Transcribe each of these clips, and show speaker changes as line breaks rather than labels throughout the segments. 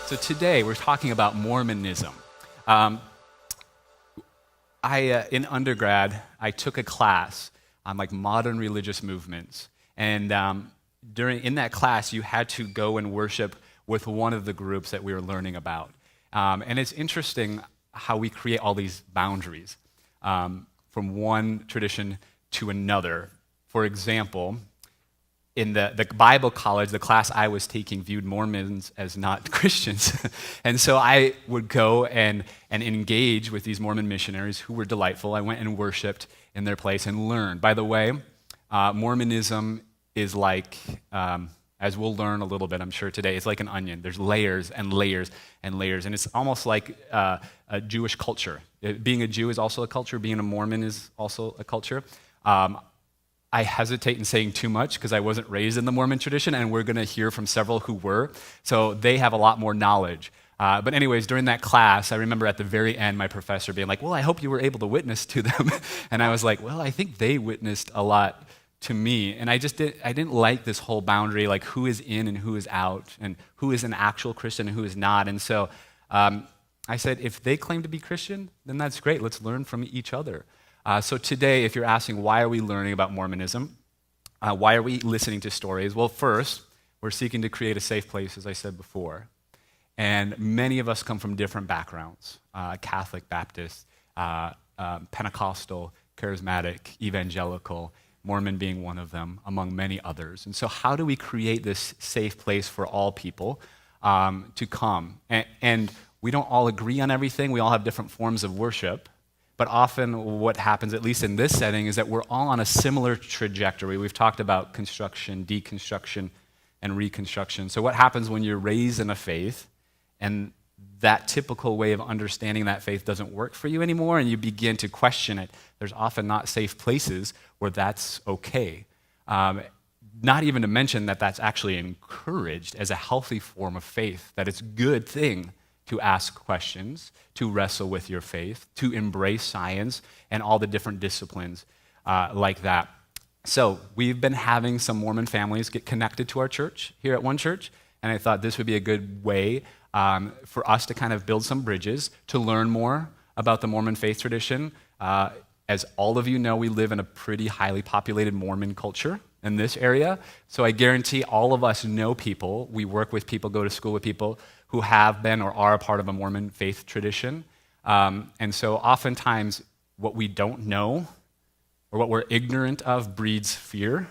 So today we're talking about Mormonism. In undergrad, I took a class on like modern religious movements, and in that class, you had to go and worship with one of the groups that we were learning about. And it's interesting how we create all these boundaries from one tradition to another. For example, in the Bible college, the class I was taking viewed Mormons as not Christians. And so I would go and engage with these Mormon missionaries who were delightful. I went and worshiped in their place and learned. By the way, Mormonism is like, as we'll learn a little bit, I'm sure today, it's like an onion. There's layers and layers and layers. And it's almost like a Jewish culture. Being a Jew is also a culture. Being a Mormon is also a culture. I hesitate in saying too much because I wasn't raised in the Mormon tradition, and we're going to hear from several who were. So they have a lot more knowledge. But anyways, during that class, I remember at the very end my professor being like, well, I hope you were able to witness to them. And I was like, well, I think they witnessed a lot to me. And I didn't like this whole boundary, like who is in and who is out, and who is an actual Christian and who is not. And so I said, if they claim to be Christian, then that's great. Let's learn from each other. So today, if you're asking, why are we learning about Mormonism? Why are we listening to stories? Well, first, we're seeking to create a safe place, as I said before. And many of us come from different backgrounds, Catholic, Baptist, Pentecostal, Charismatic, Evangelical, Mormon being one of them, among many others. And so how do we create this safe place for all people to come? And we don't all agree on everything. We all have different forms of worship. But often what happens, at least in this setting, is that we're all on a similar trajectory. We've talked about construction, deconstruction, and reconstruction. So what happens when you're raised in a faith and that typical way of understanding that faith doesn't work for you anymore and you begin to question it? There's often not safe places where that's okay. Not even to mention that that's actually encouraged as a healthy form of faith, that it's a good thing to ask questions, to wrestle with your faith, to embrace science and all the different disciplines like that. So we've been having some Mormon families get connected to our church here at One Church, and I thought this would be a good way for us to kind of build some bridges to learn more about the Mormon faith tradition. As all of you know, we live in a pretty highly populated Mormon culture in this area, so I guarantee all of us know people, we work with people, go to school with people who have been or are a part of a Mormon faith tradition. And so oftentimes what we don't know or what we're ignorant of breeds fear.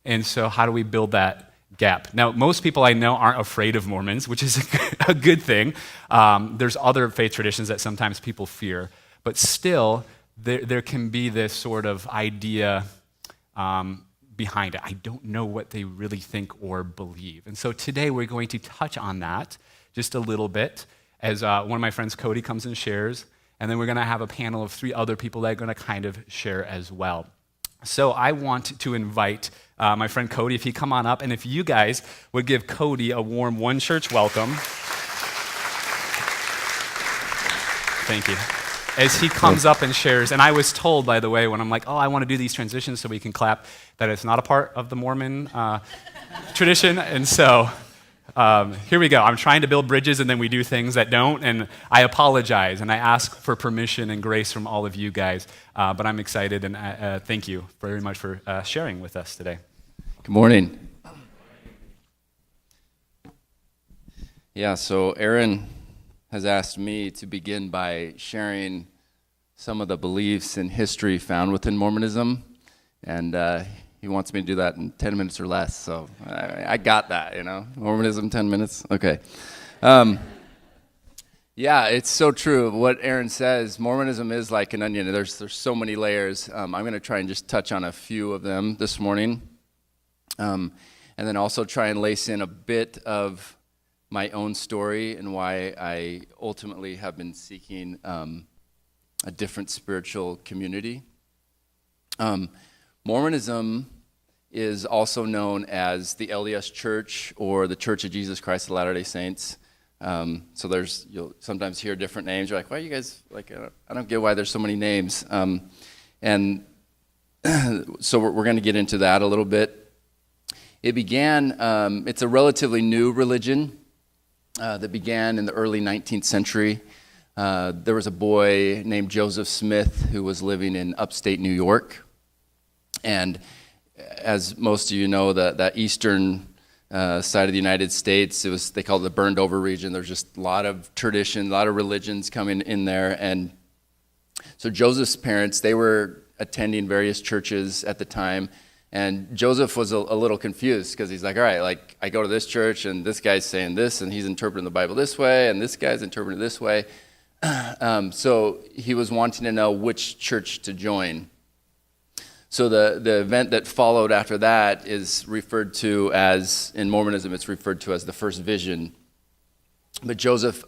And so how do we build that gap? Now, most people I know aren't afraid of Mormons, which is a good thing. There's other faith traditions that sometimes people fear. But still, there can be this sort of idea behind it. I don't know what they really think or believe. And so today we're going to touch on that just a little bit as one of my friends, Cody, comes and shares. And then we're going to have a panel of 3 other people that are going to kind of share as well. So I want to invite my friend Cody, if he come on up, and if you guys would give Cody a warm One Church welcome. Thank you. As he comes up and shares, and I was told, by the way, when I'm like, oh, I want to do these transitions so we can clap, that it's not a part of the Mormon tradition, and so here we go. I'm trying to build bridges, and then we do things that don't, and I apologize, and I ask for permission and grace from all of you guys, but I'm excited, and thank you very much for sharing with us today.
Good morning. Yeah, so Aaron has asked me to begin by sharing some of the beliefs and history found within Mormonism, and he wants me to do that in 10 minutes or less, so I got that, Mormonism, 10 minutes? Okay. Yeah, it's so true. What Aaron says, Mormonism is like an onion. There's so many layers. I'm going to try and just touch on a few of them this morning, and then also try and lace in a bit of my own story and why I ultimately have been seeking a different spiritual community. Mormonism is also known as the LDS Church or the Church of Jesus Christ of Latter-day Saints. So you'll sometimes hear different names. You're like, why are you guys, I don't get why there's so many names. And so we're going to get into that a little bit. It began, it's a relatively new religion. that began in the early 19th century. There was a boy named Joseph Smith who was living in upstate New York. And as most of you know, that eastern side of the United States, they called it the burned over region. There's just a lot of tradition, a lot of religions coming in there. And so Joseph's parents, they were attending various churches at the time. And Joseph was a little confused because he's like, all right, like I go to this church and this guy's saying this and he's interpreting the Bible this way and this guy's interpreting it this way. So he was wanting to know which church to join. So the event that followed after that is referred to as, in Mormonism, it's referred to as the first vision. But Joseph,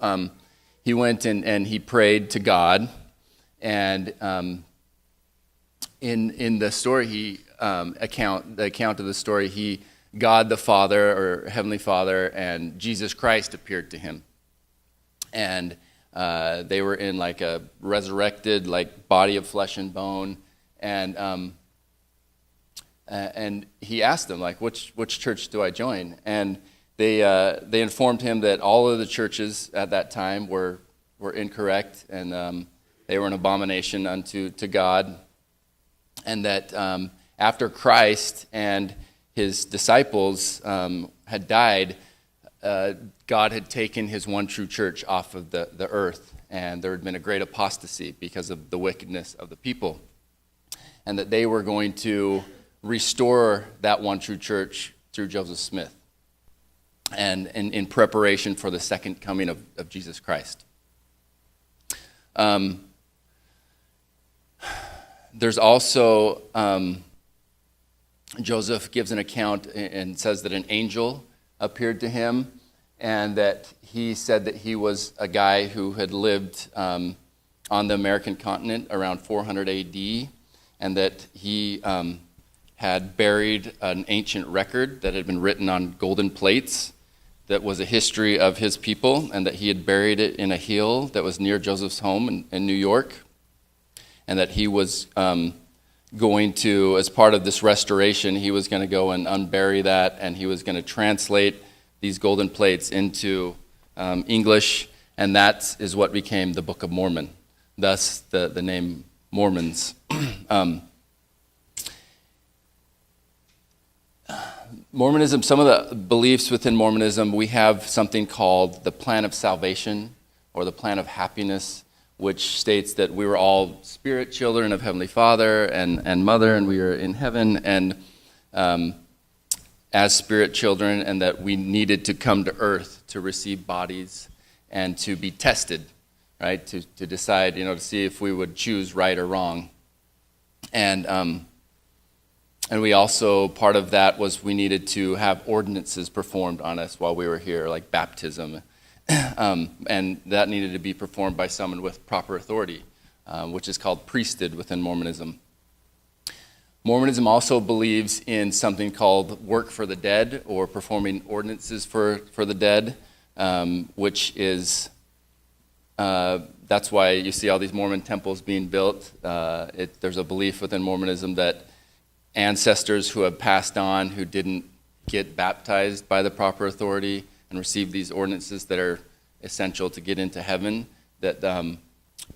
he went and he prayed to God. And in the story, the account of the story, God the Father, or Heavenly Father, and Jesus Christ appeared to him. And they were in like a resurrected like body of flesh and bone. And he asked them, like, which church do I join? And they informed him that all of the churches at that time were incorrect, and they were an abomination unto God. And that after Christ and his disciples had died, God had taken his one true church off of the earth, and there had been a great apostasy because of the wickedness of the people. And that they were going to restore that one true church through Joseph Smith, and in preparation for the second coming of Jesus Christ. There's also, Joseph gives an account and says that an angel appeared to him, and that he said that he was a guy who had lived on the American continent around 400 AD, and that he had buried an ancient record that had been written on golden plates that was a history of his people, and that he had buried it in a hill that was near Joseph's home in New York, and that he was going to, as part of this restoration, he was going to go and unbury that, and he was going to translate these golden plates into English, and that is what became the Book of Mormon, thus the name Mormons. Mormonism, some of the beliefs within Mormonism, we have something called the plan of salvation, or the plan of happiness, which states that we were all spirit children of Heavenly Father and Mother, and we are in heaven, and as spirit children, and that we needed to come to earth to receive bodies and to be tested, right, to decide, to see if we would choose right or wrong. And we also, part of that was we needed to have ordinances performed on us while we were here, like baptism. And that needed to be performed by someone with proper authority, which is called priesthood within Mormonism. Mormonism also believes in something called work for the dead, or performing ordinances for the dead, which is, that's why you see all these Mormon temples being built. There's a belief within Mormonism that ancestors who have passed on, who didn't get baptized by the proper authority and receive these ordinances that are essential to get into heaven, that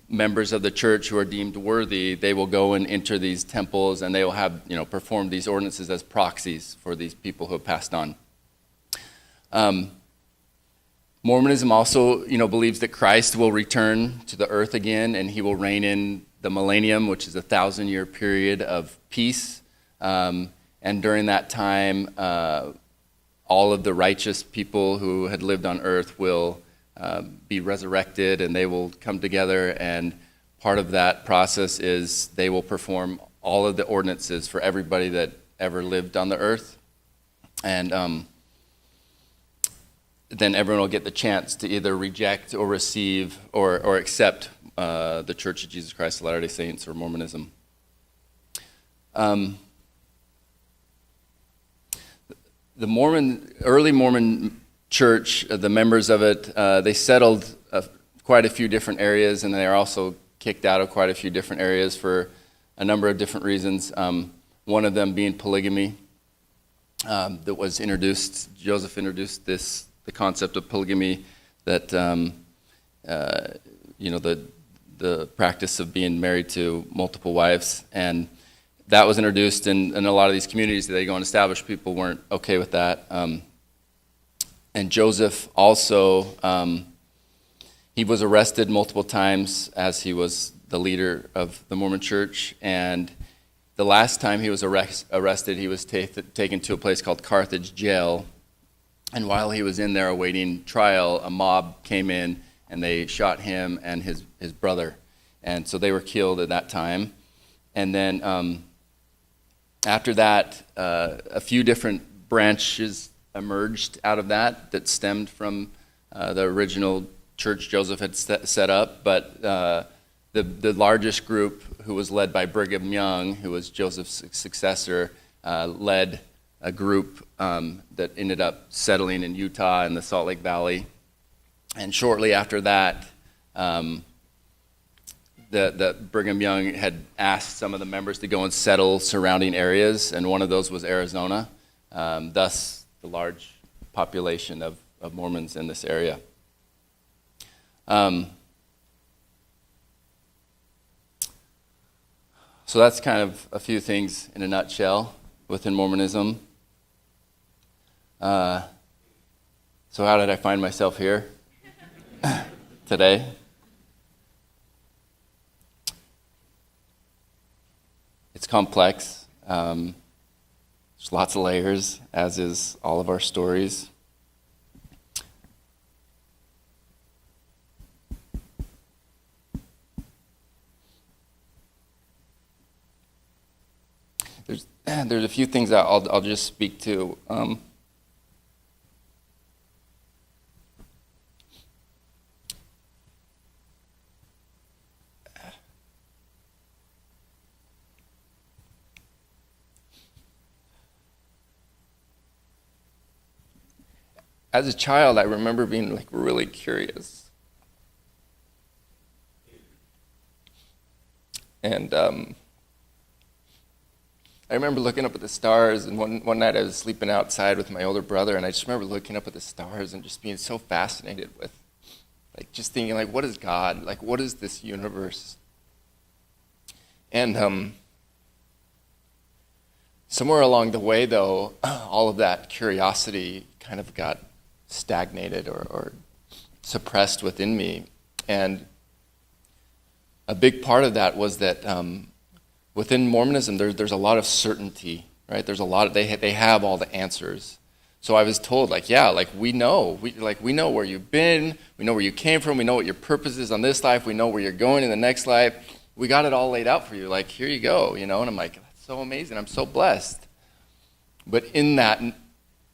members of the church who are deemed worthy, they will go and enter these temples, and they will have, perform these ordinances as proxies for these people who have passed on. Mormonism also, believes that Christ will return to the earth again, and he will reign in the millennium, which is a 1,000-year period of peace. And during that time, all of the righteous people who had lived on earth will be resurrected, and they will come together, and part of that process is they will perform all of the ordinances for everybody that ever lived on the earth. And then everyone will get the chance to either reject or receive or accept the Church of Jesus Christ of Latter-day Saints, or Mormonism. The early Mormon church, the members of it, they settled quite a few different areas, and they are also kicked out of quite a few different areas for a number of different reasons. One of them being polygamy, that was introduced. Joseph introduced the concept of polygamy that the practice of being married to multiple wives, and that was introduced in a lot of these communities that they go and establish. People weren't okay with that. And Joseph also, he was arrested multiple times as he was the leader of the Mormon church, and the last time he was arrested, he was taken to a place called Carthage Jail, and while he was in there awaiting trial, a mob came in and they shot him and his brother, and so they were killed at that time. And then after that, a few different branches emerged out of that stemmed from the original church Joseph had set up, but the largest group, who was led by Brigham Young, who was Joseph's successor, led a group that ended up settling in Utah in the Salt Lake Valley. And shortly after that, the Brigham Young had asked some of the members to go and settle surrounding areas, and one of those was Arizona, thus the large population of Mormons in this area. So that's kind of a few things in a nutshell within Mormonism. So how did I find myself here today? It's complex. There's lots of layers, as is all of our stories. There's a few things that I'll just speak to. As a child, I remember being really curious. And I remember looking up at the stars, and one night I was sleeping outside with my older brother, and I just remember looking up at the stars and just being so fascinated with, just thinking, what is God? What is this universe? And somewhere along the way, though, all of that curiosity kind of got stagnated or suppressed within me. And a big part of that was that within Mormonism, there's a lot of certainty, right? There's a lot of, they have all the answers. So I was told, we know where you've been, we know where you came from, we know what your purpose is on this life, we know where you're going in the next life. We got it all laid out for you. Here you go, And I'm like, that's so amazing. I'm so blessed. But in that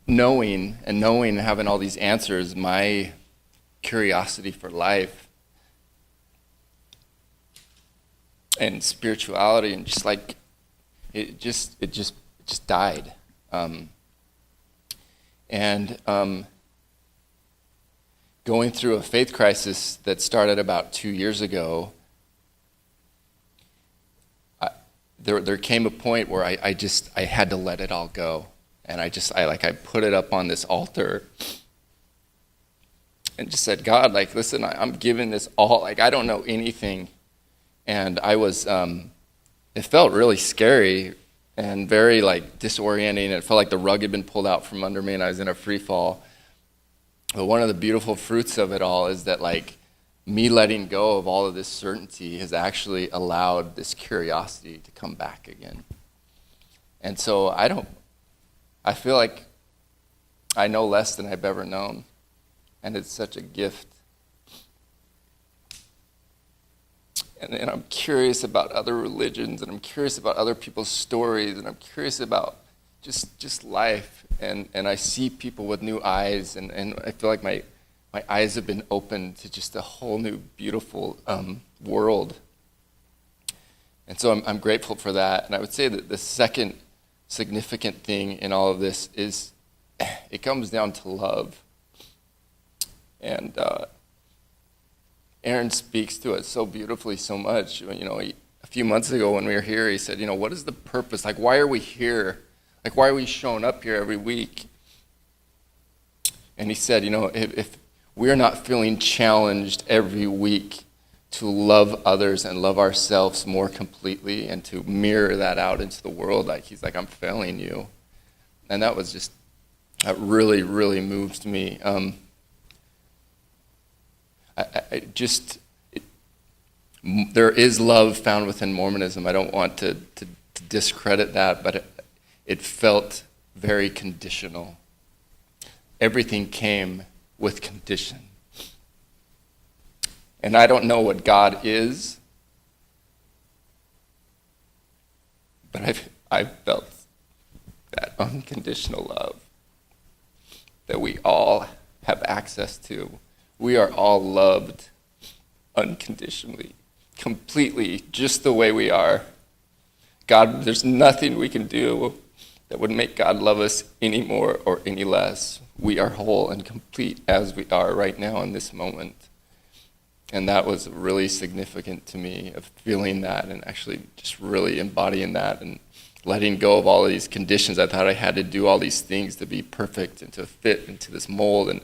knowing and having all these answers, my curiosity for life and spirituality and it just died. Going through a faith crisis that started about 2 years ago, there came a point where I had to let it all go. And I put it up on this altar and just said, God, listen, I'm giving this all. I don't know anything. And I was, it felt really scary and very disorienting. It felt like the rug had been pulled out from under me and I was in a free fall. But one of the beautiful fruits of it all is that me letting go of all of this certainty has actually allowed this curiosity to come back again. And so I feel like I know less than I've ever known. And it's such a gift. And I'm curious about other religions, and I'm curious about other people's stories, and I'm curious about just life. And I see people with new eyes, and I feel like my eyes have been opened to just a whole new, beautiful world. And so I'm grateful for that. And I would say that the second significant thing in all of this is it comes down to love. And Aaron speaks to it so beautifully so much. A few months ago when we were here, he said, what is the purpose? Why are we here? Why are we showing up here every week? And he said, if we are not feeling challenged every week to love others and love ourselves more completely and to mirror that out into the world. Like, he's like, I'm failing you. And that was just, that really, really moved me. There is love found within Mormonism. I don't want to discredit that, but it felt very conditional. Everything came with condition. And I don't know what God is, but I felt that unconditional love that we all have access to. We are all loved unconditionally, completely, just the way we are. God, there's nothing we can do that would make God love us any more or any less. We are whole and complete as we are right now in this moment. And that was really significant to me, of feeling that and actually just really embodying that and letting go of all of these conditions. I thought I had to do all these things to be perfect and to fit into this mold. And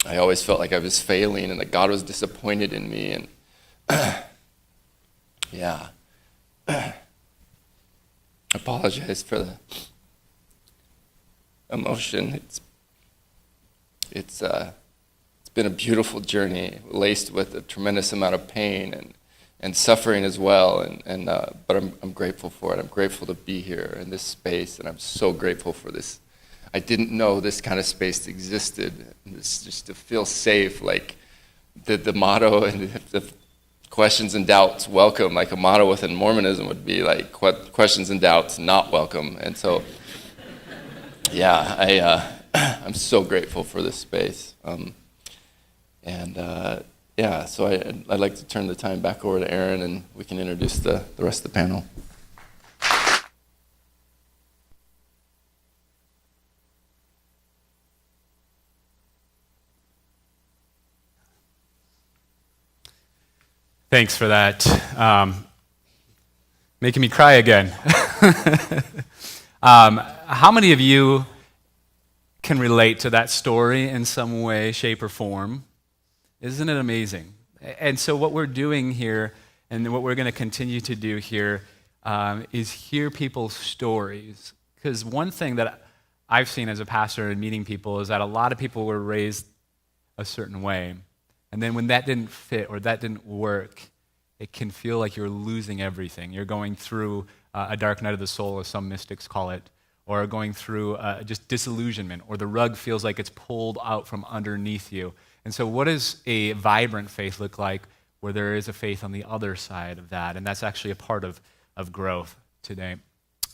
I always felt like I was failing and that God was disappointed in me. And yeah. I apologize for the emotion. It's been a beautiful journey, laced with a tremendous amount of pain and suffering as well. But I'm grateful for it. I'm grateful to be here in this space, and I'm so grateful for this. I didn't know this kind of space existed. This, just to feel safe, like the motto and the questions and doubts welcome, like a motto within Mormonism would be like questions and doubts not welcome. And so, yeah, I'm so grateful for this space. So I'd like to turn the time back over to Aaron, and we can introduce the rest of the panel.
Thanks for that. Making me cry again. How many of you can relate to that story in some way, shape, or form? Isn't it amazing? And so what we're doing here, and what we're going to continue to do here, is hear people's stories. Because one thing that I've seen as a pastor and meeting people is that a lot of people were raised a certain way. And then when that didn't fit or that didn't work, it can feel like you're losing everything. You're going through a dark night of the soul, as some mystics call it, or going through just disillusionment, or the rug feels like it's pulled out from underneath you. And so what does a vibrant faith look like where there is a faith on the other side of that? And that's actually a part of growth today.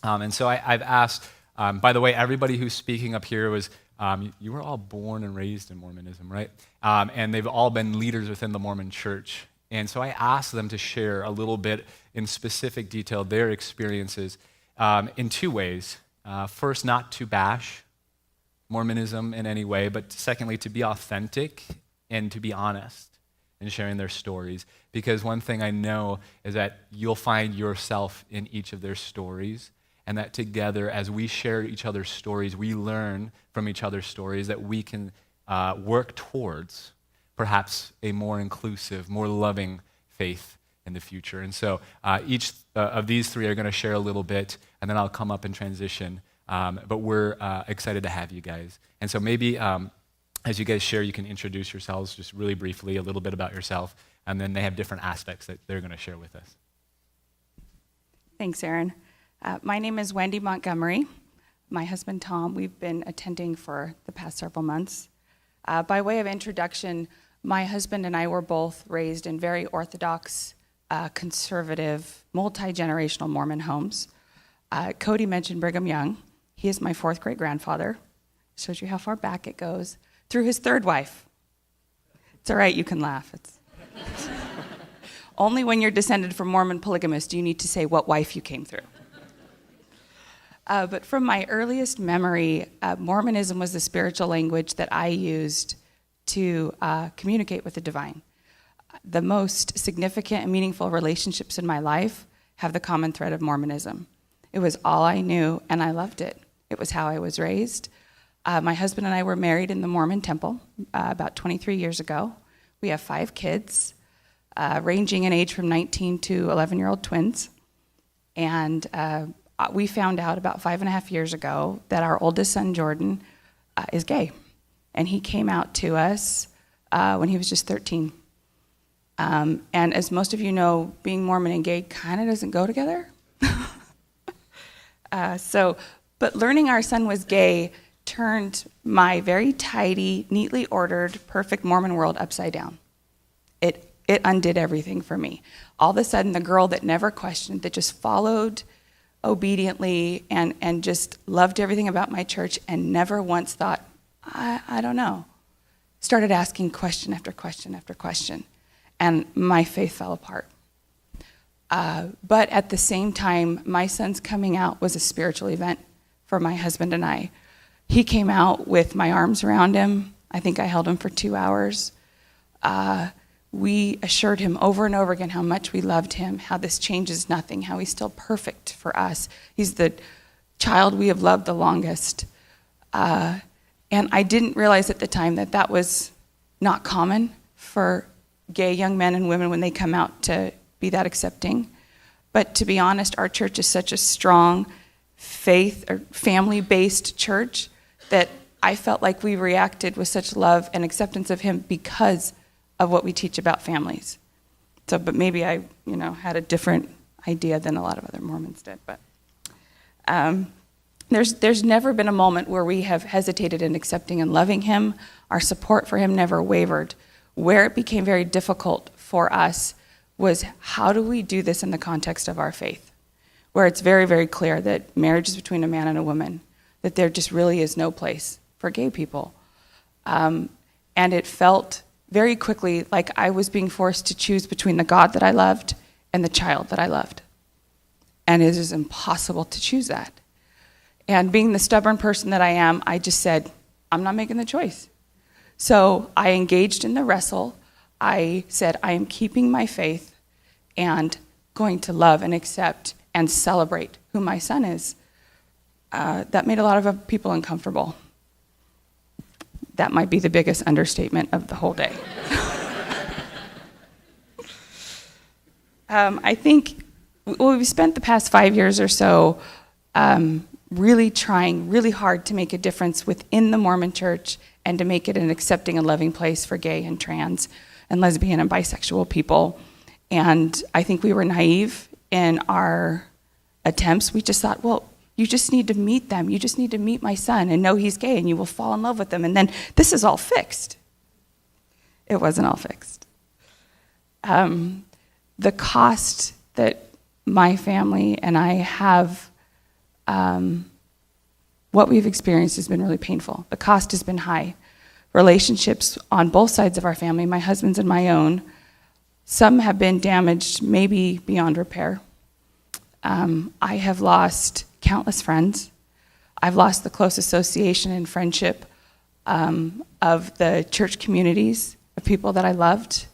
And so I've asked, by the way, everybody who's speaking up here was, you were all born and raised in Mormonism, right? And they've all been leaders within the Mormon church. And so I asked them to share a little bit in specific detail their experiences in two ways. First, not to bash Mormonism in any way, but secondly, to be authentic and to be honest in sharing their stories. Because one thing I know is that you'll find yourself in each of their stories, and that together, as we share each other's stories, we learn from each other's stories that we can work towards perhaps a more inclusive, more loving faith in the future. And so each of these three are going to share a little bit, and then I'll come up and transition. But we're excited to have you guys. And so maybe as you guys share, you can introduce yourselves just really briefly, a little bit about yourself, and then they have different aspects that they're going to share with us.
Thanks, Aaron. My name is Wendy Montgomery. My husband, Tom, we've been attending for the past several months. By way of introduction, my husband and I were both raised in very orthodox, conservative, multi-generational Mormon homes. Cody mentioned Brigham Young. He is my fourth great-grandfather. Shows you how far back it goes. Through his third wife. It's all right, you can laugh. Only when you're descended from Mormon polygamists do you need to say what wife you came through. But from my earliest memory, Mormonism was the spiritual language that I used to communicate with the divine. The most significant and meaningful relationships in my life have the common thread of Mormonism. It was all I knew, and I loved it. It was how I was raised. My husband and I were married in the Mormon temple about 23 years ago. We have 5 kids, ranging in age from 19 to 11-year-old twins. And we found out about 5.5 years ago that our oldest son, Jordan, is gay. And he came out to us when he was just 13. And as most of you know, being Mormon and gay kind of doesn't go together. But learning our son was gay turned my very tidy, neatly ordered, perfect Mormon world upside down. It undid everything for me. All of a sudden, the girl that never questioned, that just followed obediently and just loved everything about my church and never once thought, I don't know, started asking question after question after question. And my faith fell apart. But at the same time, my son's coming out was a spiritual event for my husband and I. He came out with my arms around him. I think I held him for 2 hours. We assured him over and over again how much we loved him, how this changes nothing, how he's still perfect for us. He's the child we have loved the longest. And I didn't realize at the time that that was not common for gay young men and women when they come out to be that accepting. But to be honest, our church is such a strong faith or family-based church that I felt like we reacted with such love and acceptance of him because of what we teach about families. So, but maybe I, had a different idea than a lot of other Mormons did. But there's never been a moment where we have hesitated in accepting and loving him. Our support for him never wavered. Where it became very difficult for us was how do we do this in the context of our faith, where it's very, very clear that marriage is between a man and a woman, that there just really is no place for gay people. And it felt very quickly like I was being forced to choose between the God that I loved and the child that I loved. And it is impossible to choose that. And being the stubborn person that I am, I just said, I'm not making the choice. So I engaged in the wrestle. I said, I am keeping my faith and going to love and accept and celebrate who my son is. That made a lot of people uncomfortable. That might be the biggest understatement of the whole day. I think we've spent the past 5 years or so really trying really hard to make a difference within the Mormon church and to make it an accepting and loving place for gay and trans and lesbian and bisexual people. And I think we were naive in our attempts. We just thought, well, you just need to meet them. You just need to meet my son and know he's gay and you will fall in love with him. And then this is all fixed. It wasn't all fixed. The cost that my family and I have, what we've experienced has been really painful. The cost has been high. Relationships on both sides of our family, my husband's and my own, some have been damaged, maybe beyond repair. I have lost countless friends. I've lost the close association and friendship of the church communities of people that I loved.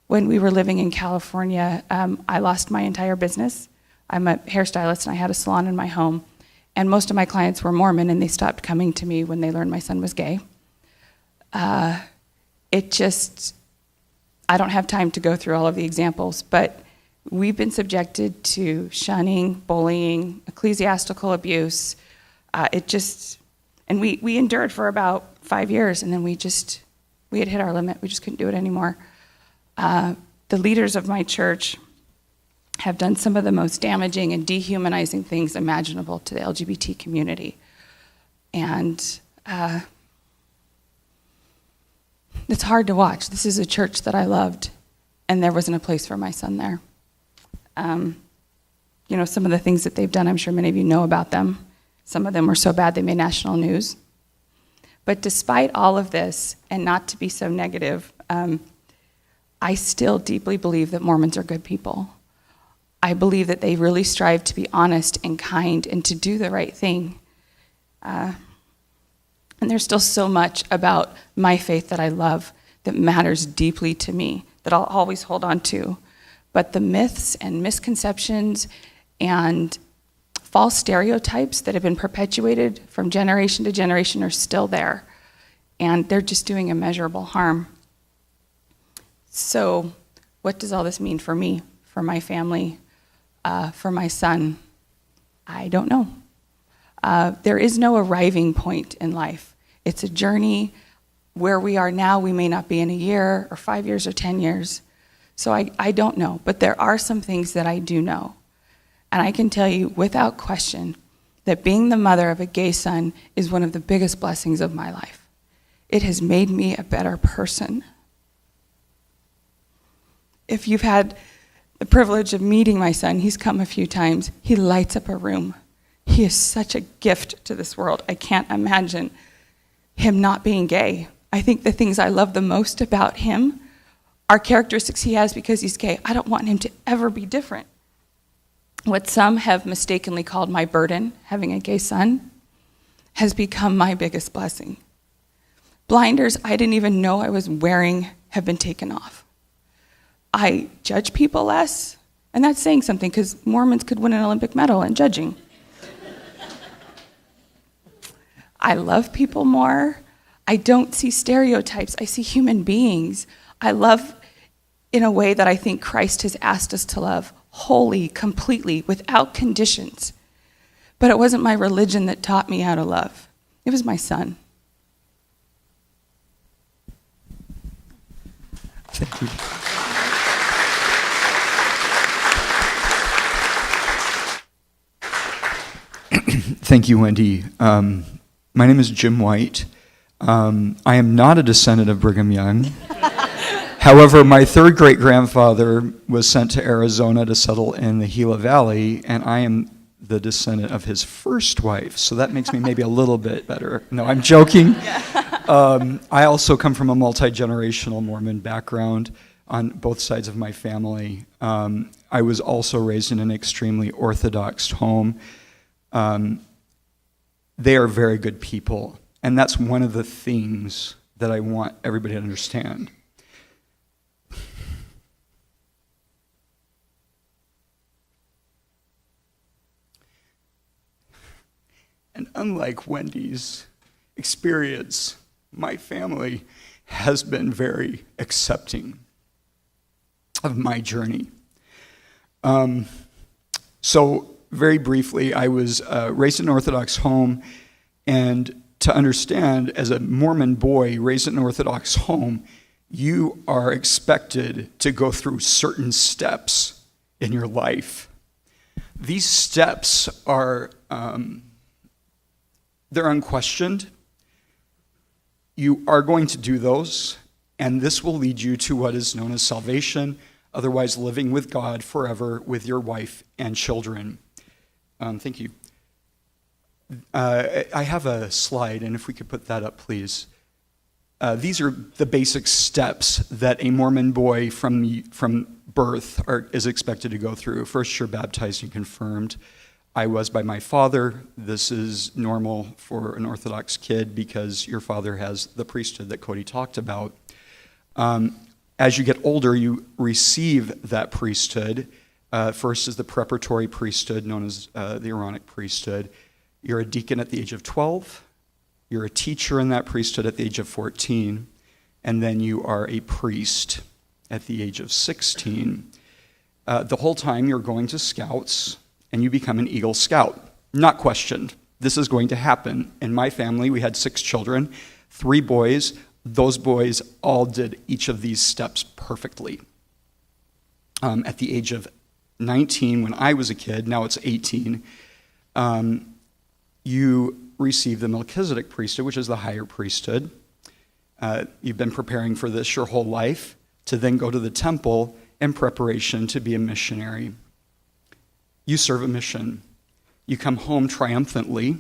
When we were living in California, I lost my entire business. I'm a hairstylist and I had a salon in my home. And most of my clients were Mormon and they stopped coming to me when they learned my son was gay. I don't have time to go through all of the examples, but we've been subjected to shunning, bullying, ecclesiastical abuse. And we endured for about 5 years, and then we had hit our limit. We just couldn't do it anymore. The leaders of my church have done some of the most damaging and dehumanizing things imaginable to the LGBT community. And it's hard to watch. This is a church that I loved, and there wasn't a place for my son there. Some of the things that they've done, I'm sure many of you know about them. Some of them were so bad they made national news. But despite all of this, and not to be so negative, I still deeply believe that Mormons are good people. I believe that they really strive to be honest and kind and to do the right thing. And there's still so much about my faith that I love that matters deeply to me, that I'll always hold on to. But the myths and misconceptions and false stereotypes that have been perpetuated from generation to generation are still there, and they're just doing immeasurable harm. So what does all this mean for me, for my family, for my son? I don't know. There is no arriving point in life. It's a journey. Where we are now, we may not be in a year or 5 years or 10 years. So I don't know, but there are some things that I do know. And I can tell you without question that being the mother of a gay son is one of the biggest blessings of my life. It has made me a better person. If you've had the privilege of meeting my son, he's come a few times, he lights up a room. He is such a gift to this world. I can't imagine him not being gay. I think the things I love the most about him are characteristics he has because he's gay. I don't want him to ever be different. What some have mistakenly called my burden, having a gay son, has become my biggest blessing. Blinders I didn't even know I was wearing have been taken off. I judge people less, and that's saying something because Mormons could win an Olympic medal in judging. I love people more. I don't see stereotypes. I see human beings. I love in a way that I think Christ has asked us to love, wholly, completely, without conditions. But it wasn't my religion that taught me how to love. It was my son.
Thank you. Thank you, Wendy. My name is Jim White. I am not a descendant of Brigham Young. However, my third great-grandfather was sent to Arizona to settle in the Gila Valley, and I am the descendant of his first wife, so that makes me maybe a little bit better. No, I'm joking. I also come from a multi-generational Mormon background on both sides of my family. I was also raised in an extremely Orthodox home. They are very good people, and that's one of the things that I want everybody to understand. And unlike Wendy's experience, my family has been very accepting of my journey. So very briefly, I was raised in an Orthodox home, and to understand, as a Mormon boy raised in an Orthodox home, you are expected to go through certain steps in your life. These steps are they're unquestioned. You are going to do those, and this will lead you to what is known as salvation, otherwise living with God forever with your wife and children. Thank you. I have a slide, and if we could put that up, please. These are the basic steps that a Mormon boy from birth is expected to go through. First, you're baptized and confirmed. I was by my father. This is normal for an Orthodox kid because your father has the priesthood that Cody talked about. As you get older, you receive that priesthood. First is the preparatory priesthood, known as the Aaronic priesthood. You're a deacon at the age of 12. You're a teacher in that priesthood at the age of 14. And then you are a priest at the age of 16. The whole time you're going to scouts, and you become an Eagle Scout. Not questioned. This is going to happen. In my family, we had 6 children, 3 boys. Those boys all did each of these steps perfectly. At the age of 19, when I was a kid, now it's 18, you receive the Melchizedek priesthood, which is the higher priesthood. You've been preparing for this your whole life to then go to the temple in preparation to be a missionary. You serve a mission. You come home triumphantly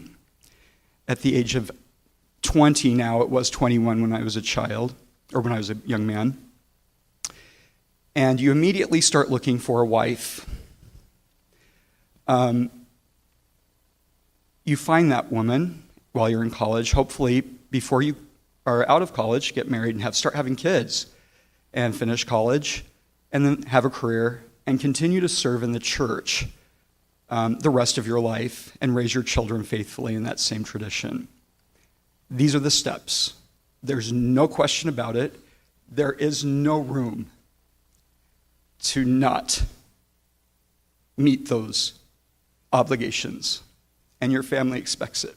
at the age of 20 now. It was 21 when I was a child, or when I was a young man. And you immediately start looking for a wife. You find that woman while you're in college. Hopefully, before you are out of college, get married and start having kids, and finish college, and then have a career, and continue to serve in the church. the rest of your life and raise your children faithfully in that same tradition. These are the steps. There's no question about it. There is no room to not meet those obligations, and your family expects it.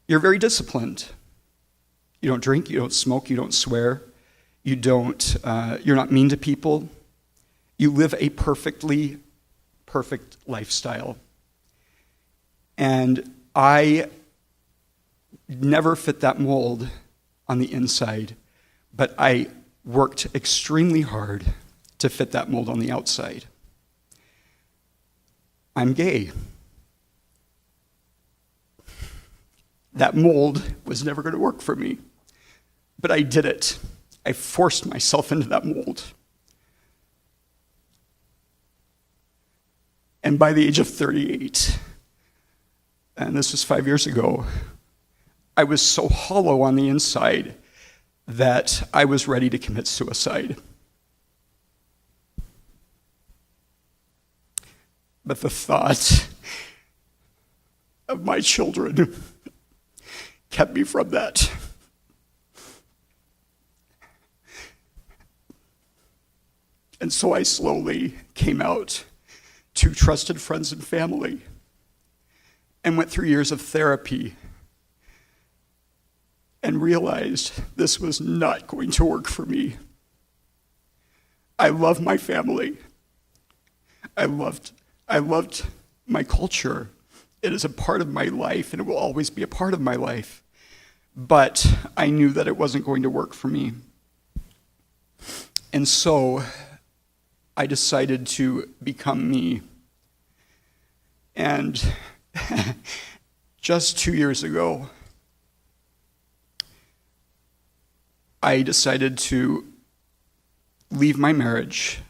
You're very disciplined. You don't drink, you don't smoke, you don't swear, you're not mean to people. You live a perfectly perfect lifestyle. And I never fit that mold on the inside, but I worked extremely hard to fit that mold on the outside. I'm gay. That mold was never going to work for me, but I did it. I forced myself into that mold. And by the age of 38, and this was 5 years ago, I was so hollow on the inside that I was ready to commit suicide. But the thought of my children kept me from that. And so I slowly came out to trusted friends and family and went through years of therapy and realized this was not going to work for me. I love my family. I loved my culture. It is a part of my life, and it will always be a part of my life. But I knew that it wasn't going to work for me. And so I decided to become me. And just 2 years ago, I decided to leave my marriage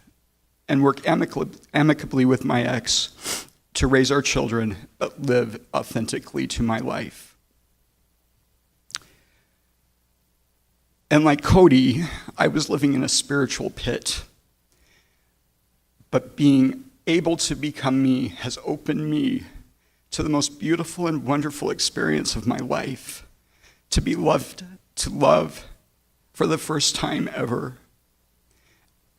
and work amicably with my ex to raise our children, but live authentically to my life. And like Cody, I was living in a spiritual pit, but being able to become me has opened me to the most beautiful and wonderful experience of my life, to be loved, to love for the first time ever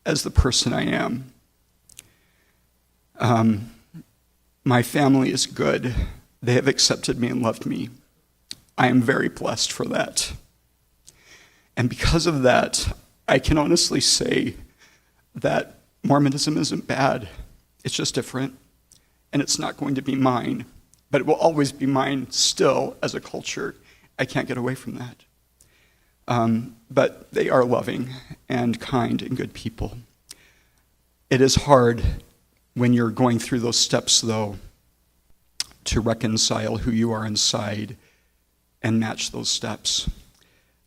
as the person I am. My family is good. They have accepted me and loved me. I am very blessed for that. And because of that, I can honestly say that Mormonism isn't bad. It's just different, and it's not going to be mine, but it will always be mine still as a culture. I can't get away from that. But they are loving and kind and good people. It is hard when you're going through those steps, though, to reconcile who you are inside and match those steps.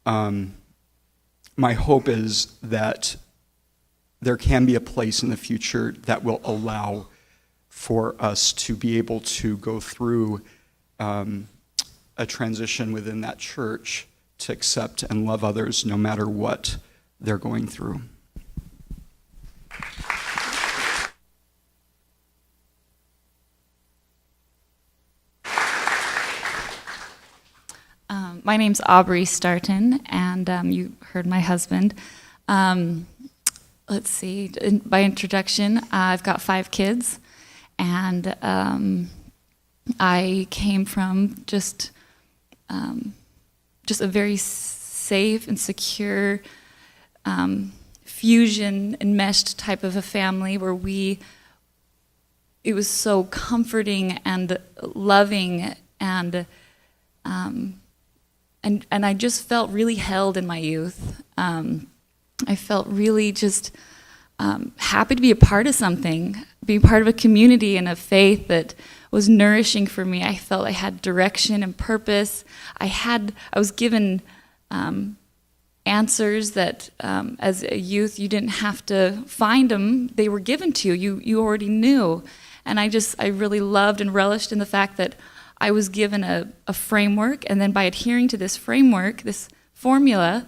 My hope is that there can be a place in the future that will allow for us to be able to go through a transition within that church to accept and love others no matter what they're going through.
My name's Aubrey Start, and you heard my husband. Let's see, by introduction, I've got 5 kids, and I came from just a very safe and secure fusion enmeshed type of a family where it was so comforting and loving, and I just felt really held in my youth. I felt really just happy to be a part of something, being part of a community and a faith that was nourishing for me. I felt I had direction and purpose. I was given answers that as a youth you didn't have to find them. They were given to you. You already knew. And I really loved and relished in the fact that I was given a framework, and then by adhering to this framework, this formula,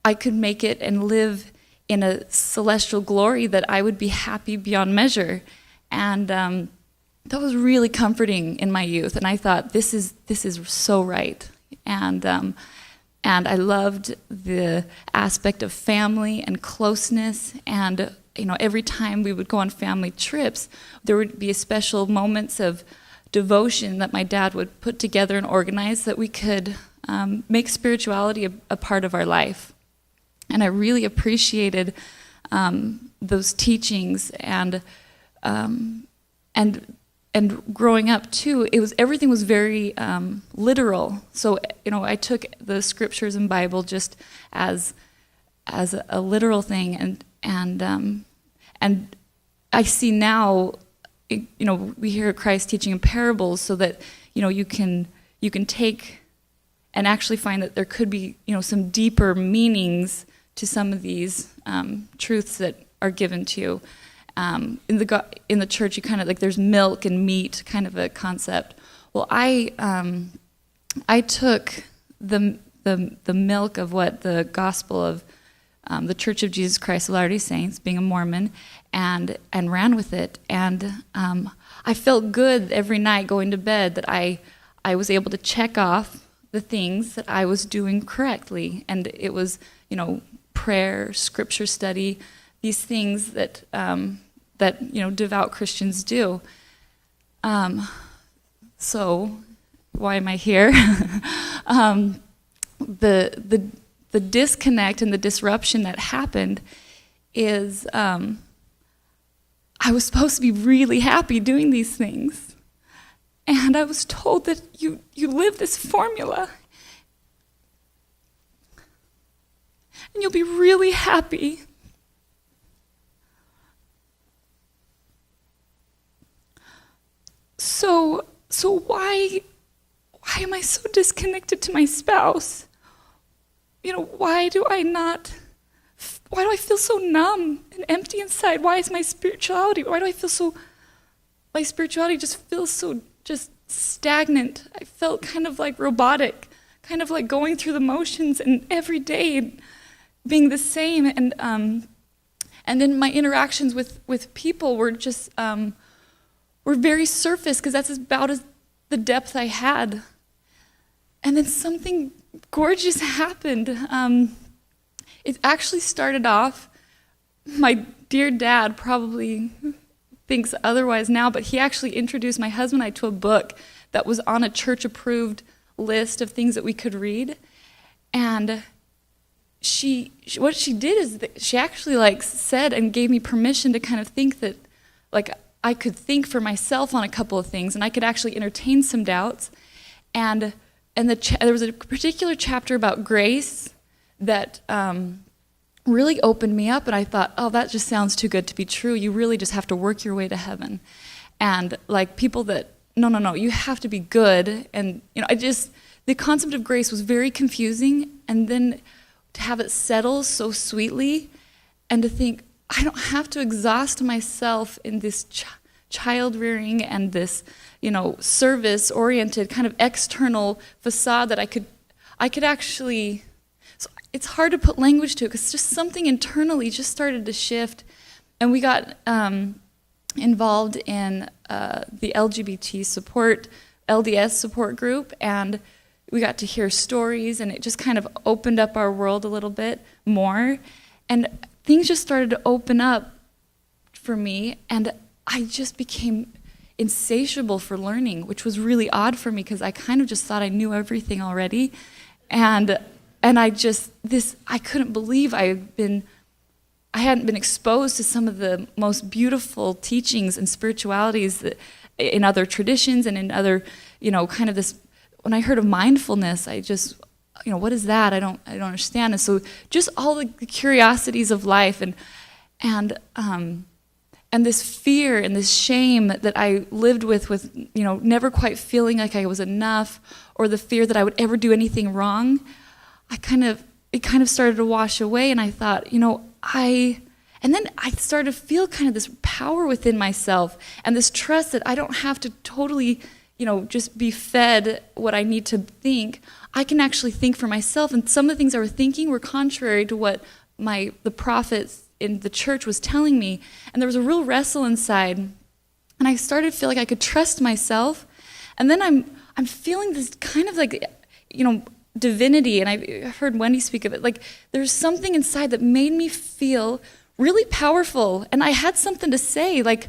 I could make it and live in a celestial glory that I would be happy beyond measure. And that was really comforting in my youth. And I thought, this is so right. And I loved the aspect of family and closeness. And every time we would go on family trips, there would be special moments of devotion that my dad would put together and organize that we could make spirituality a part of our life. And I really appreciated those teachings, and growing up too, everything was very literal. So I took the scriptures and Bible just as a literal thing, and I see now, we hear Christ teaching in parables, so that you can take and actually find that there could be some deeper meanings to some of these truths that are given to you. In the church, you kind of there's milk and meat kind of a concept. Well, I took the milk of what the gospel of the Church of Jesus Christ of Latter-day Saints, being a Mormon, and ran with it. And I felt good every night going to bed that I was able to check off the things that I was doing correctly. And it was, prayer, scripture study, these things that devout Christians do. So why am I here? The disconnect and the disruption that happened is I was supposed to be really happy doing these things. And I was told that you live this formula and you'll be really happy. So why am I so disconnected to my spouse? Why do I feel so numb and empty inside? Why is my spirituality just feels so just stagnant? I felt kind of like robotic, kind of like going through the motions and every day being the same. And then my interactions with people were just were very surface, because that's about the depth I had. And then something gorgeous happened. It actually started off, my dear dad probably thinks otherwise now, but he actually introduced my husband and I to a book that was on a church-approved list of things that we could read. And what she did is that she actually said and gave me permission to kind of think that I could think for myself on a couple of things, and I could actually entertain some doubts. And there was a particular chapter about grace that really opened me up, and I thought, oh, that just sounds too good to be true. You really just have to work your way to heaven. And people that, no, you have to be good. And the concept of grace was very confusing, and then to have it settle so sweetly, and to think, I don't have to exhaust myself in this child rearing and this, service-oriented kind of external facade that I could actually. So it's hard to put language to it, because just something internally just started to shift, and we got involved in the LGBT support, LDS support group, and we got to hear stories, and it just kind of opened up our world a little bit more, and things just started to open up for me, and I just became insatiable for learning, which was really odd for me, because I kind of just thought I knew everything already, and I couldn't believe I hadn't been exposed to some of the most beautiful teachings and spiritualities in other traditions and in other, kind of this. When I heard of mindfulness, I just, what is that? I don't understand. And so just all the curiosities of life and this fear and this shame that I lived with never quite feeling like I was enough, or the fear that I would ever do anything wrong, it kind of started to wash away, and I thought, and then I started to feel kind of this power within myself and this trust that I don't have to totally, just be fed what I need to think. I can actually think for myself, and some of the things I were thinking were contrary to what the prophets in the church was telling me, and there was a real wrestle inside, and I started to feel like I could trust myself, and then I'm feeling this kind of like, divinity, and I heard Wendy speak of it, like there's something inside that made me feel really powerful, and I had something to say. Like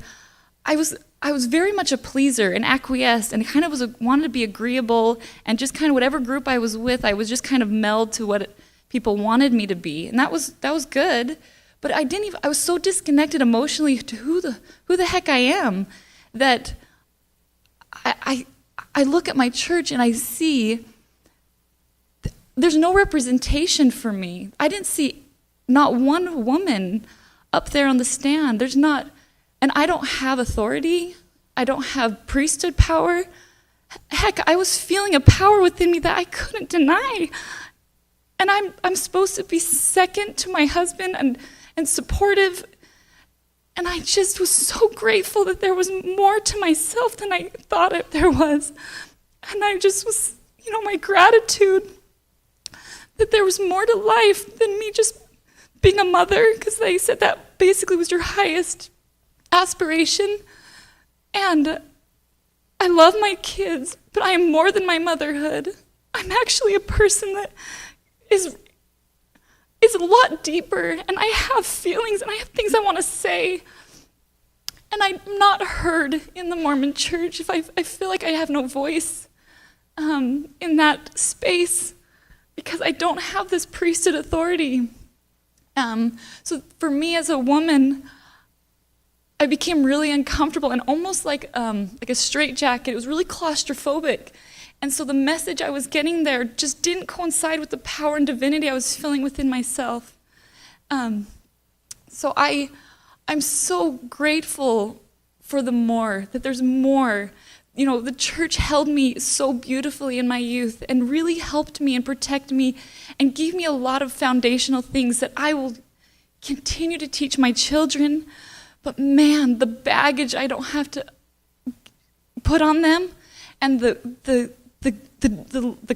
I was very much a pleaser and acquiesced, and kind of wanted to be agreeable, and just kind of whatever group I was with, I was just kind of meld to what people wanted me to be, and that was good. But I was so disconnected emotionally to who the heck I am, that I look at my church and I see there's no representation for me. I didn't see not one woman up there on the stand. There's not, and I don't have authority. I don't have priesthood power. Heck, I was feeling a power within me that I couldn't deny. And I'm supposed to be second to my husband and supportive. And I just was so grateful that there was more to myself than I thought there was. And I just was, my gratitude that there was more to life than me just being a mother, because they said that basically was your highest aspiration. And I love my kids, but I am more than my motherhood. I'm actually a person that is a lot deeper, and I have feelings, and I have things I want to say. And I'm not heard in the Mormon church. If I feel like I have no voice in that space, because I don't have this priesthood authority. So for me as a woman, I became really uncomfortable and almost like a straitjacket. It was really claustrophobic. And so the message I was getting there just didn't coincide with the power and divinity I was feeling within myself. So I'm so grateful for that there's more. The church held me so beautifully in my youth and really helped me and protected me and gave me a lot of foundational things that I will continue to teach my children. But man, the baggage I don't have to put on them, and the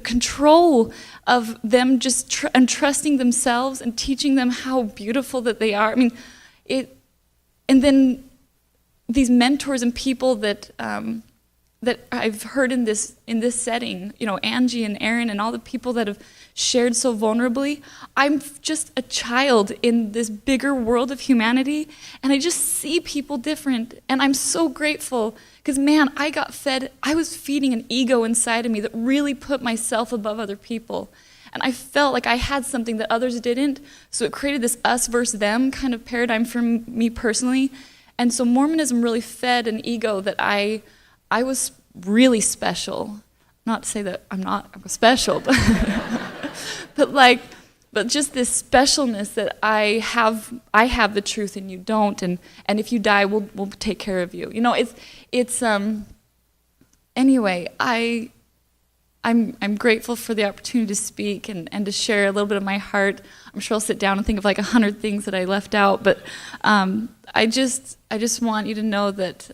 control of them just trusting themselves and teaching them how beautiful that they are. And then these mentors and people that I've heard in this setting, Angie and Aaron and all the people that have shared so vulnerably. I'm just a child in this bigger world of humanity, and I just see people different, and I'm so grateful, because man, I was feeding an ego inside of me that really put myself above other people, and I felt like I had something that others didn't, so it created this us versus them kind of paradigm for me personally. And so Mormonism really fed an ego that I was really special. Not to say that I'm special, but just this specialness that I have the truth and you don't, and if you die, we'll take care of you. Anyway, I'm grateful for the opportunity to speak and to share a little bit of my heart. I'm sure I'll sit down and think of like 100 things that I left out, but I just want you to know that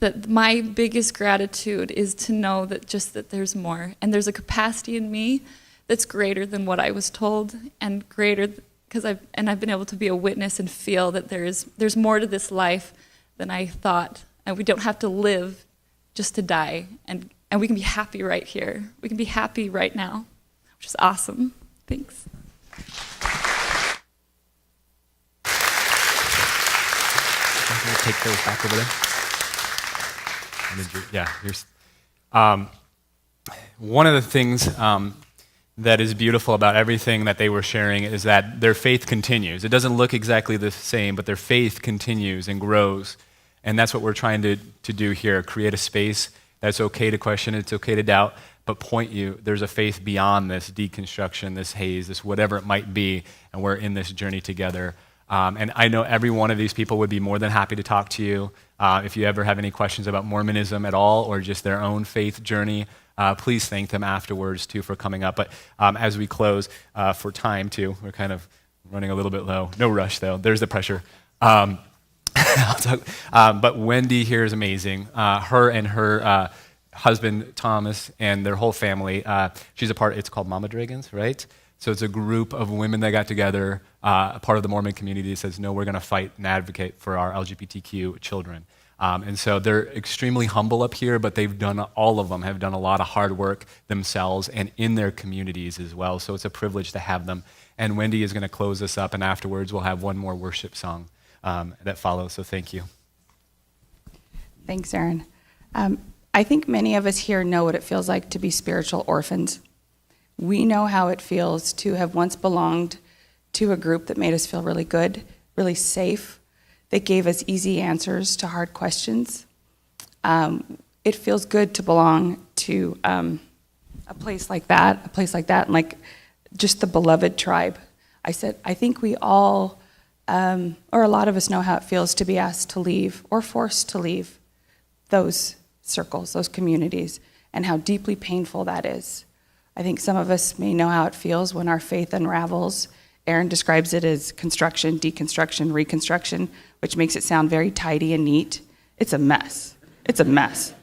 that my biggest gratitude is to know that there's more, and there's a capacity in me that's greater than what I was told, and greater because I've been able to be a witness and feel that there's more to this life than I thought, and we don't have to live just to die, and we can be happy right here. We can be happy right now, which is awesome. Thanks.
I'm going to take those back over there. One of the things that is beautiful about everything that they were sharing is that their faith continues. It doesn't look exactly the same, but their faith continues and grows. And that's what we're trying to do here, create a space that's okay to question, it's okay to doubt, but point you, there's a faith beyond this deconstruction, this haze, this whatever it might be, and we're in this journey together. And I know every one of these people would be more than happy to talk to you. If you ever have any questions about Mormonism at all, or just their own faith journey, please thank them afterwards too for coming up. But as we close, for time too, we're kind of running a little bit low. No rush though, there's the pressure. But Wendy here is amazing. Her and her husband Thomas and their whole family, she's a part, it's called Mama Dragons, right? So it's a group of women that got together, a part of the Mormon community that says, no, we're going to fight and advocate for our LGBTQ children. And so they're extremely humble up here, but all of them have done a lot of hard work themselves and in their communities as well. So it's a privilege to have them. And Wendy is going to close us up, and afterwards we'll have one more worship song that follows. So thank you.
Thanks, Aaron. I think many of us here know what it feels like to be spiritual orphans. We know how it feels to have once belonged to a group that made us feel really good, really safe, that gave us easy answers to hard questions. It feels good to belong to a place like that, and like just the beloved tribe. I think we all, or a lot of us know how it feels to be asked to leave or forced to leave those circles, those communities, and how deeply painful that is. I think some of us may know how it feels when our faith unravels. Aaron describes it as construction, deconstruction, reconstruction, which makes it sound very tidy and neat. It's a mess. It's a mess.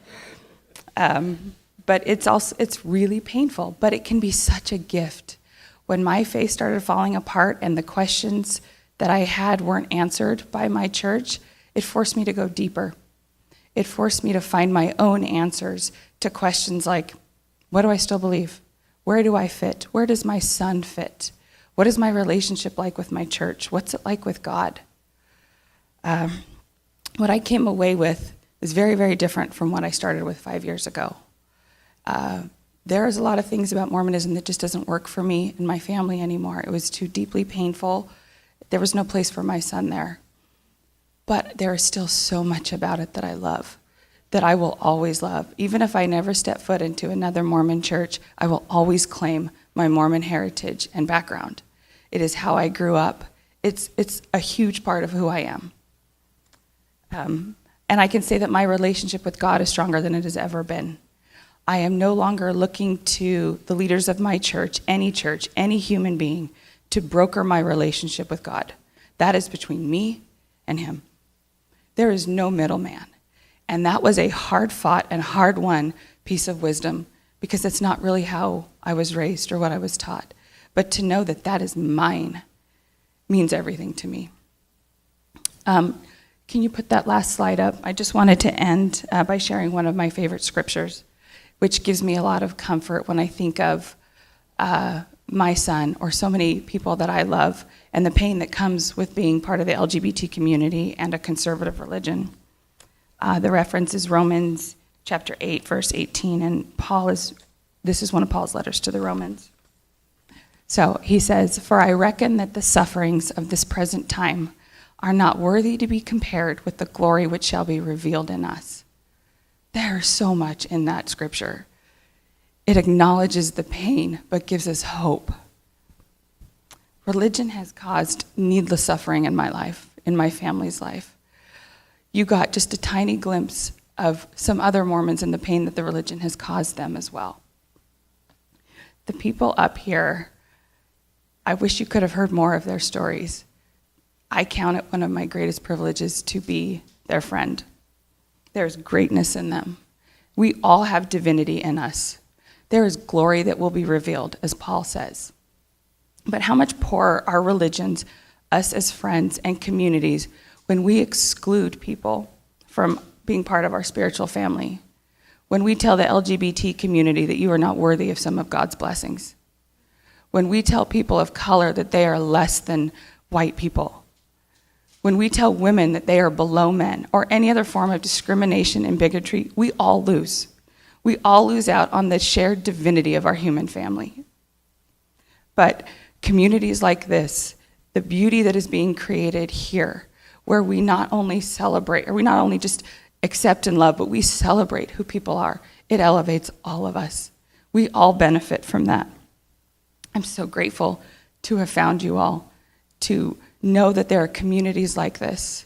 But it's really painful, but it can be such a gift. When my faith started falling apart and the questions that I had weren't answered by my church, it forced me to go deeper. It forced me to find my own answers to questions like, what do I still believe? Where do I fit? Where does my son fit? What is my relationship like with my church? What's it like with God? What I came away with is very, very different from what I started with 5 years ago. There is a lot of things about Mormonism that just doesn't work for me and my family anymore. It was too deeply painful. There was no place for my son there. But there is still so much about it that I love, that I will always love. Even if I never step foot into another Mormon church, I will always claim my Mormon heritage and background. It is how I grew up. It's a huge part of who I am. And I can say that my relationship with God is stronger than it has ever been. I am no longer looking to the leaders of my church, any human being, to broker my relationship with God. That is between me and him. There is no middleman. And that was a hard-fought and hard-won piece of wisdom, because it's not really how I was raised or what I was taught. But to know that that is mine means everything to me. Can you put that last slide up? I just wanted to end by sharing one of my favorite scriptures, which gives me a lot of comfort when I think of my son or so many people that I love and the pain that comes with being part of the LGBT community and a conservative religion. The reference is Romans chapter 8, verse 18, and this is one of Paul's letters to the Romans. So he says, "For I reckon that the sufferings of this present time are not worthy to be compared with the glory which shall be revealed in us." There's so much in that scripture. It acknowledges the pain, but gives us hope. Religion has caused needless suffering in my life, in my family's life. You got just a tiny glimpse of some other Mormons and the pain that the religion has caused them as well. The people up here, I wish you could have heard more of their stories. I count it one of my greatest privileges to be their friend. There's greatness in them. We all have divinity in us. There is glory that will be revealed, as Paul says. But how much poorer are religions, us as friends and communities, when we exclude people from being part of our spiritual family? When we tell the LGBT community that you are not worthy of some of God's blessings? When we tell people of color that they are less than white people? When we tell women that they are below men, or any other form of discrimination and bigotry, we all lose. We all lose out on the shared divinity of our human family. But communities like this, the beauty that is being created here, where we not only celebrate, or we not only just accept and love, but we celebrate who people are, it elevates all of us. We all benefit from that. I'm so grateful to have found you all, to know that there are communities like this.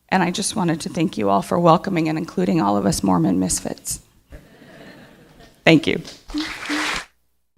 And I just wanted to thank you all for welcoming and including all of us Mormon misfits. Thank you.